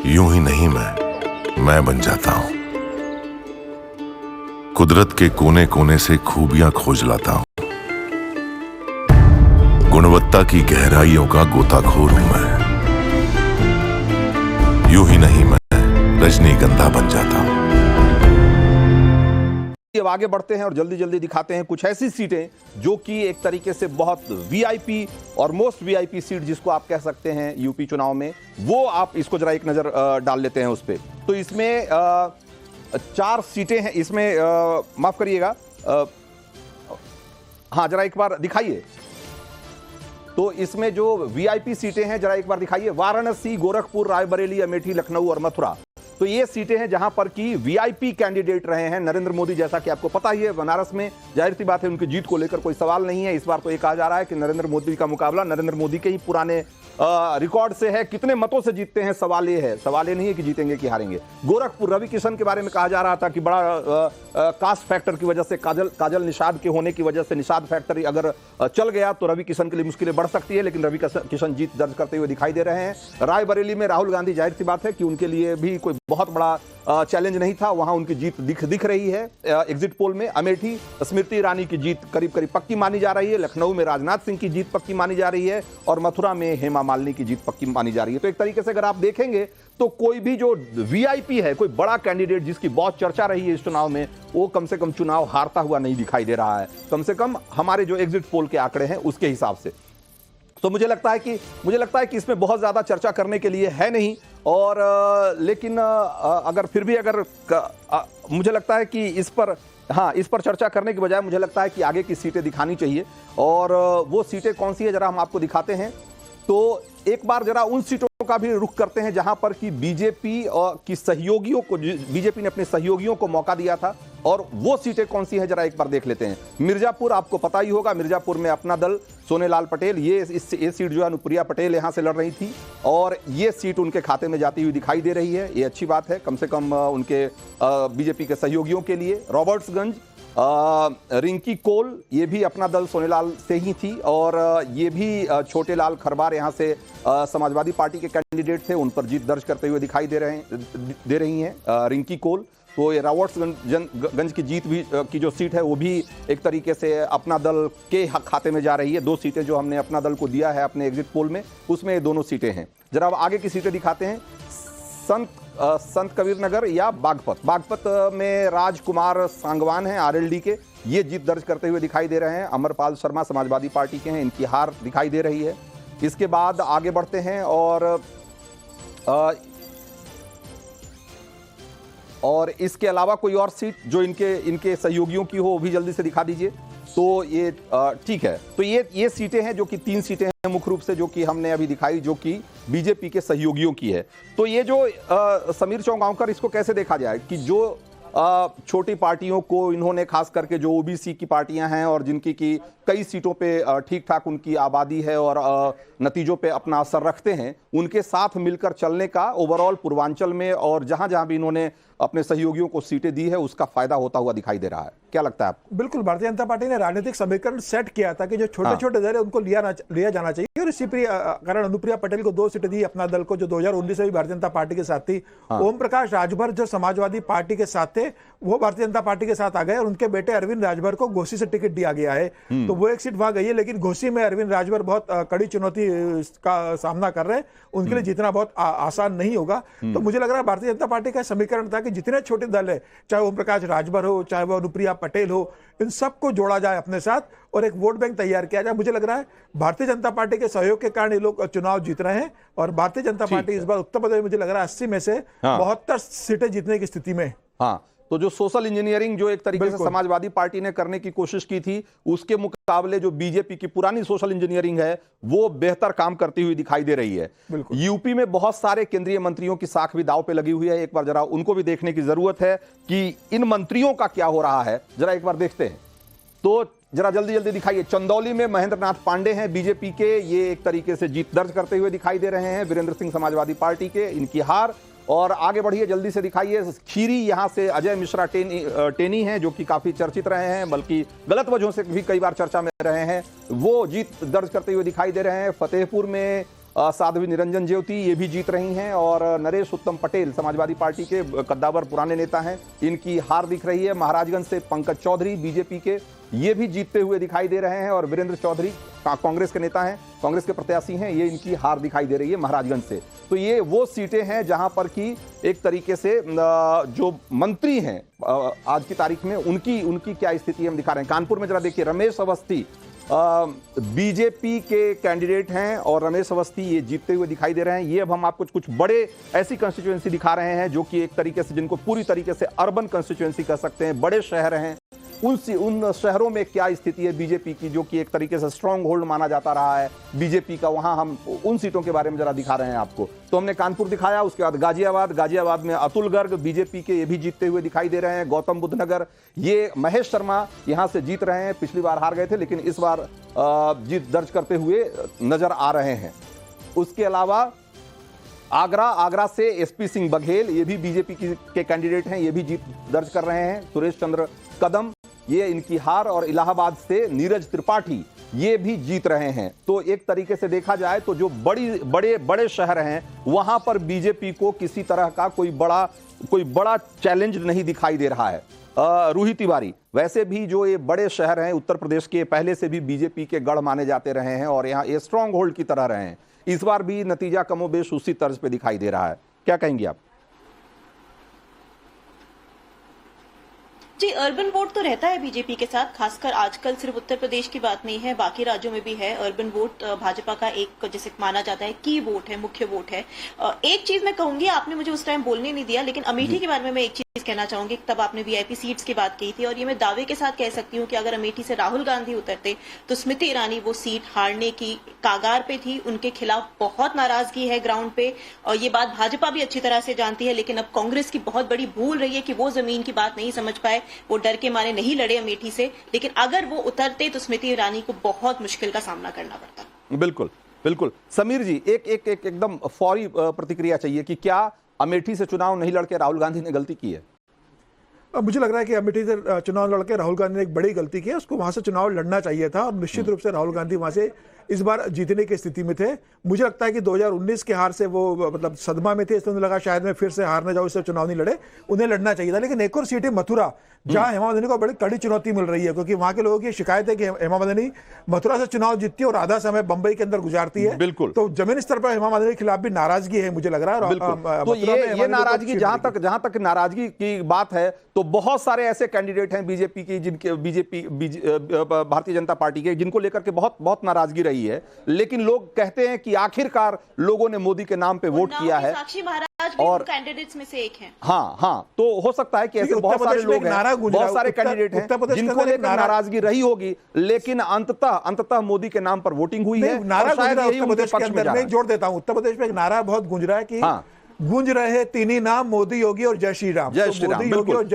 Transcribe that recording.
यूं ही नहीं मैं बन जाता हूं। कुदरत के कोने कोने से खूबियां खोज लाता हूं। गुणवत्ता की गहराइयों का गोताखोर हूं मैं। यूं ही नहीं मैं रजनीगंधा बन जाता हूं। अब आगे बढ़ते हैं और जल्दी जल्दी दिखाते हैं कुछ ऐसी सीटें जो कि एक तरीके से बहुत वीआईपी और मोस्ट वीआईपी सीट जिसको आप कह सकते हैं यूपी चुनाव में, वो आप इसको जरा एक नजर डाल लेते हैं उस पे। तो इसमें 4 सीटें हैं। इसमें माफ करिएगा, हाँ जरा एक बार दिखाइए। तो इसमें जो वीआईपी सीटें हैं जरा एक बार दिखाइए। वाराणसी, गोरखपुर, रायबरेली, अमेठी, लखनऊ और मथुरा। तो ये सीटें हैं जहां पर की वीआईपी कैंडिडेट रहे हैं नरेंद्र मोदी। जैसा कि आपको पता ही है, बनारस में जाहिर सी बात है उनकी जीत को लेकर कोई सवाल नहीं है। इस बार तो ये कहा जा रहा है कि नरेंद्र मोदी का मुकाबला नरेंद्र मोदी के ही पुराने रिकॉर्ड से है। कितने मतों से जीतते हैं सवाल ये है, सवाल ये नहीं है कि जीतेंगे कि हारेंगे। गोरखपुर, रवि किशन के बारे में कहा जा रहा था कि बड़ा कास्ट फैक्टर की वजह से, काजल निषाद के होने की वजह से निषाद फैक्टर अगर चल गया तो रवि किशन के लिए मुश्किलें बढ़ सकती है, लेकिन रवि किशन जीत दर्ज करते हुए दिखाई दे रहे हैं। रायबरेली में राहुल गांधी, जाहिर सी बात है कि उनके लिए भी कोई बहुत बड़ा चैलेंज नहीं था, वहां उनकी जीत दिख रही है एग्जिट पोल में। अमेठी, स्मृति ईरानी की जीत करीब करीब पक्की मानी जा रही है। लखनऊ में राजनाथ सिंह की जीत पक्की मानी जा रही है और मथुरा में हेमा मालिनी की जीत पक्की मानी जा रही है। तो एक तरीके से अगर आप देखेंगे तो कोई भी जो वीआईपी है, कोई बड़ा कैंडिडेट जिसकी बहुत चर्चा रही है इस चुनाव में, वो कम से कम चुनाव हारता हुआ नहीं दिखाई दे रहा है, कम से कम हमारे जो एग्जिट पोल के आंकड़े हैं उसके हिसाब से। तो मुझे लगता है कि इसमें बहुत ज्यादा चर्चा करने के लिए है नहीं। और लेकिन अगर फिर भी मुझे लगता है कि इस पर चर्चा करने की बजाय मुझे लगता है कि आगे की सीटें दिखानी चाहिए। और वो सीटें कौन सी है जरा हम आपको दिखाते हैं। तो एक बार जरा उन सीटों का भी रुख करते हैं जहां पर कि बीजेपी की सहयोगियों को, बीजेपी ने अपने सहयोगियों को मौका दिया था, और वो सीटें कौन सी हैं जरा एक बार देख लेते हैं। मिर्जापुर, आपको पता ही होगा, मिर्जापुर में अपना दल सोनेलाल पटेल, ये सीट जो है अनुप्रिया पटेल यहां से लड़ रही थी और ये सीट उनके खाते में जाती हुई दिखाई दे रही है। ये अच्छी बात है, कम से कम उनके बीजेपी के सहयोगियों के लिए। रॉबर्ट्सगंज, रिंकी कोल, ये भी अपना दल सोनेलाल से ही थी और ये भी छोटे लाल खरबार यहाँ से समाजवादी पार्टी के कैंडिडेट थे, उन पर जीत दर्ज करते हुए दिखाई दे रही हैं रिंकी कोल। तो ये रॉबर्ट्सगंज की जीत भी की जो सीट है वो भी एक तरीके से अपना दल के खाते में जा रही है। 2 सीटें जो हमने अपना दल को दिया है अपने एग्जिट पोल में, उसमें ये दोनों सीटें हैं। जरा अब आगे की सीटें दिखाते हैं। संत कबीर नगर या बागपत में राजकुमार सांगवान हैं आरएलडी के, ये जीत दर्ज करते हुए दिखाई दे रहे हैं। अमरपाल शर्मा समाजवादी पार्टी के हैं, इनकी हार दिखाई दे रही है। इसके बाद आगे बढ़ते हैं और इसके अलावा कोई और सीट जो इनके सहयोगियों की हो वो भी जल्दी से दिखा दीजिए। तो ये ठीक है। तो ये सीटें हैं जो कि 3 सीटें हैं मुख्य रूप से जो कि हमने अभी दिखाई, जो कि बीजेपी के सहयोगियों की है। तो ये जो समीर चौगांवकर, इसको कैसे देखा जाए कि जो छोटी पार्टियों को इन्होंने, खास करके जो ओबीसी की पार्टियां हैं और जिनकी की कई सीटों पे ठीक ठाक उनकी आबादी है और नतीजों पे अपना असर रखते हैं, उनके साथ मिलकर चलने का ओवरऑल पूर्वांचल में और जहां जहां भी इन्होंने अपने सहयोगियों को सीटें दी है उसका फायदा होता हुआ दिखाई दे रहा है। क्या लगता है आपको? बिल्कुल, भारतीय जनता पार्टी ने राजनीतिक समीकरण सेट किया था कि जो छोटे छोटे दल है उनको लिया जाना चाहिए, और इसी कारण अनुप्रिया पटेल को 2 सीटें दी अपना दल को, जो 2019 में भी भारतीय जनता पार्टी के साथ थी। ओम प्रकाश राजभर जो समाजवादी पार्टी के साथ थे वो भारतीय जनता पार्टी के साथ आ गए और उनके बेटे अरविंद राजभर को घोसी से टिकट दिया गया है। तो वो एक सीट वहां गई है, लेकिन घोसी में अरविंद राजभर बहुत कड़ी चुनौती का सामना कर रहे हैं, उनके लिए जीतना बहुत आसान नहीं होगा। तो मुझे लग रहा है भारतीय जनता पार्टी का समीकरण था कि जितने छोटे दल है, चाहे ओम प्रकाश राजभर हो, चाहे वो अनुप्रिया पटेल हो, इन सबको जोड़ा जाए अपने साथ और एक वोट बैंक तैयार किया जाए। मुझे लग रहा है भारतीय जनता पार्टी के सहयोग के कारण ये लोग चुनाव जीत रहे हैं और भारतीय जनता पार्टी इस बार उत्तर प्रदेश में मुझे लग रहा है 80 में से 72 सीटें जीतने की स्थिति में। हाँ, तो जो सोशल इंजीनियरिंग जो एक तरीके से समाजवादी पार्टी ने करने की कोशिश की थी, उसके मुकाबले जो बीजेपी की पुरानी सोशल इंजीनियरिंग है वो बेहतर काम करती हुई दिखाई दे रही है। यूपी में बहुत सारे केंद्रीय मंत्रियों की साख भी दांव पे लगी हुई है, एक बार जरा उनको भी देखने की जरूरत है कि इन मंत्रियों का क्या हो रहा है, जरा एक बार देखते हैं। तो जरा जल्दी जल्दी दिखाइए। चंदौली में महेंद्र नाथ पांडे हैं बीजेपी के, ये एक तरीके से जीत दर्ज करते हुए दिखाई दे रहे हैं। वीरेंद्र सिंह समाजवादी पार्टी के, इनकी हार। और आगे बढ़िए, जल्दी से दिखाइए। खीरी, यहां से अजय मिश्रा टेनी हैं जो कि काफी चर्चित रहे हैं, बल्कि गलत वजहों से भी कई बार चर्चा में रहे हैं, वो जीत दर्ज करते हुए दिखाई दे रहे हैं। फतेहपुर में साध्वी निरंजन ज्योति ये भी जीत रही हैं, और नरेश उत्तम पटेल समाजवादी पार्टी के कद्दावर पुराने नेता हैं, इनकी हार दिख रही है। महाराजगंज से पंकज चौधरी बीजेपी के, ये भी जीतते हुए दिखाई दे रहे हैं, और वीरेंद्र चौधरी कांग्रेस के नेता हैं, कांग्रेस के प्रत्याशी हैं, ये इनकी हार दिखाई दे रही है महाराजगंज से। तो ये वो सीटें हैं जहां पर कि एक तरीके से जो मंत्री हैं आज की तारीख में उनकी क्या स्थिति हम दिखा रहे हैं। कानपुर में जरा देखिए, रमेश अवस्थी बीजेपी के कैंडिडेट हैं, और रमेश अवस्थी ये जीतते हुए दिखाई दे रहे हैं। ये अब हम आपको कुछ बड़े ऐसी कंस्टिट्यूएंसी दिखा रहे हैं जो कि एक तरीके से, जिनको पूरी तरीके से अर्बन कंस्टिट्यूएंसी कह सकते हैं, बड़े शहर हैं। उन शहरों में क्या स्थिति है बीजेपी की, जो कि एक तरीके से स्ट्रांग होल्ड माना जाता रहा है बीजेपी का, वहां हम उन सीटों के बारे में जरा दिखा रहे हैं आपको। तो हमने कानपुर दिखाया, उसके बाद गाजियाबाद में अतुल गर्ग बीजेपी के, ये भी जीतते हुए दिखाई दे रहे हैं। गौतम बुद्ध नगर, ये महेश शर्मा यहां से जीत रहे हैं, पिछली बार हार गए थे लेकिन इस बार जीत दर्ज करते हुए नजर आ रहे हैं। उसके अलावा आगरा से एसपी सिंह बघेल, ये भी बीजेपी के कैंडिडेट हैं, ये भी जीत दर्ज कर रहे हैं। सुरेश चंद्र कदम, ये इनकी हार, और इलाहाबाद से नीरज त्रिपाठी, ये भी जीत रहे हैं। तो एक तरीके से देखा जाए तो जो बड़े शहर हैं वहां पर बीजेपी को किसी तरह का कोई बड़ा चैलेंज नहीं दिखाई दे रहा है। रूही तिवारी, वैसे भी जो ये बड़े शहर हैं उत्तर प्रदेश के, पहले से भी बीजेपी के गढ़ माने जाते रहे हैं, और यहाँ ये स्ट्रांग होल्ड की तरह रहे हैं। इस बार भी नतीजा कमोबेश उसी तर्ज पे दिखाई दे रहा है। क्या कहेंगे आप? जी, अर्बन वोट तो रहता है बीजेपी के साथ, खासकर आजकल सिर्फ उत्तर प्रदेश की बात नहीं है, बाकी राज्यों में भी है। अर्बन वोट भाजपा का एक, जैसे माना जाता है, की वोट है, मुख्य वोट है। एक चीज मैं कहूंगी, आपने मुझे उस टाइम बोलने नहीं दिया, लेकिन अमेठी के बारे में मैं एक चीज कहना चाहूंगी। तब आपने वीआईपी सीट्स की बात की थी, और ये मैं दावे के साथ कह सकती हूँ कि अगर अमेठी से राहुल गांधी उतरते तो स्मृति ईरानी वो सीट हारने की कागार पे थी। उनके खिलाफ बहुत नाराजगी है ग्राउंड पे, और ये बात भाजपा भी अच्छी तरह से जानती है। लेकिन अब कांग्रेस की बहुत बड़ी भूल रही है कि वो जमीन की बात नहीं समझ पाए, वो डर के मारे नहीं लड़े अमेठी से। लेकिन अगर वो उतरते तो स्मृति ईरानी को बहुत मुश्किल का सामना करना पड़ता। बिल्कुल समीर जी, एक एकदम फौरी प्रतिक्रिया चाहिए कि क्या अमेठी से चुनाव नहीं लड़के राहुल गांधी ने गलती की है? मुझे लग रहा है कि अमेठी से चुनाव लड़के राहुल गांधी ने एक बड़ी गलती की है। उसको वहां से चुनाव लड़ना चाहिए था, और निश्चित रूप से राहुल गांधी वहां से इस बार जीतने की स्थिति में थे। मुझे लगता है कि 2019 के हार से वो मतलब सदमा में थे, इसलिए उन्हें लगा शायद मैं फिर से हारने जाऊं, इससे चुनाव नहीं लड़े, उन्हें लड़ना चाहिए था। लेकिन एक और सीट है मथुरा, जहां हेमा मालिनी को बड़ी कड़ी चुनौती मिल रही है, क्योंकि वहां के लोगों की शिकायत है कि हेमा मालिनी मथुरा से चुनाव जीतती है और आधा समय बंबई के अंदर गुजारती है। बिल्कुल। तो जमीनी स्तर पर हेमा मालिनी के खिलाफ भी नाराजगी है, मुझे लग रहा है। तो ये नाराजगी, जहां तक नाराजगी की बात है, तो बहुत सारे ऐसे कैंडिडेट हैं बीजेपी की, भारतीय जनता पार्टी के, जिनको लेकर के बहुत नाराजगी रही है। लेकिन लोग कहते हैं कि आखिरकार लोगों ने मोदी के नाम पे वोट किया है, और कैंडिडेट्स में से एक हैं। हाँ, तो हो सकता है कि ऐसे बहुत सारे लोग हैं, बहुत सारे कैंडिडेट हैं जिनको लेकर नाराजगी रही होगी, लेकिन अंततः मोदी के नाम पर वोटिंग हुई है। नारा जोड़ देता हूं, उत्तर प्रदेश में एक नारा बहुत गूंज रहा है कि गूंज रहे तीन ही नाम, मोदी, योगी और जय श्री राम। जय श्री राम, बिल्कुल।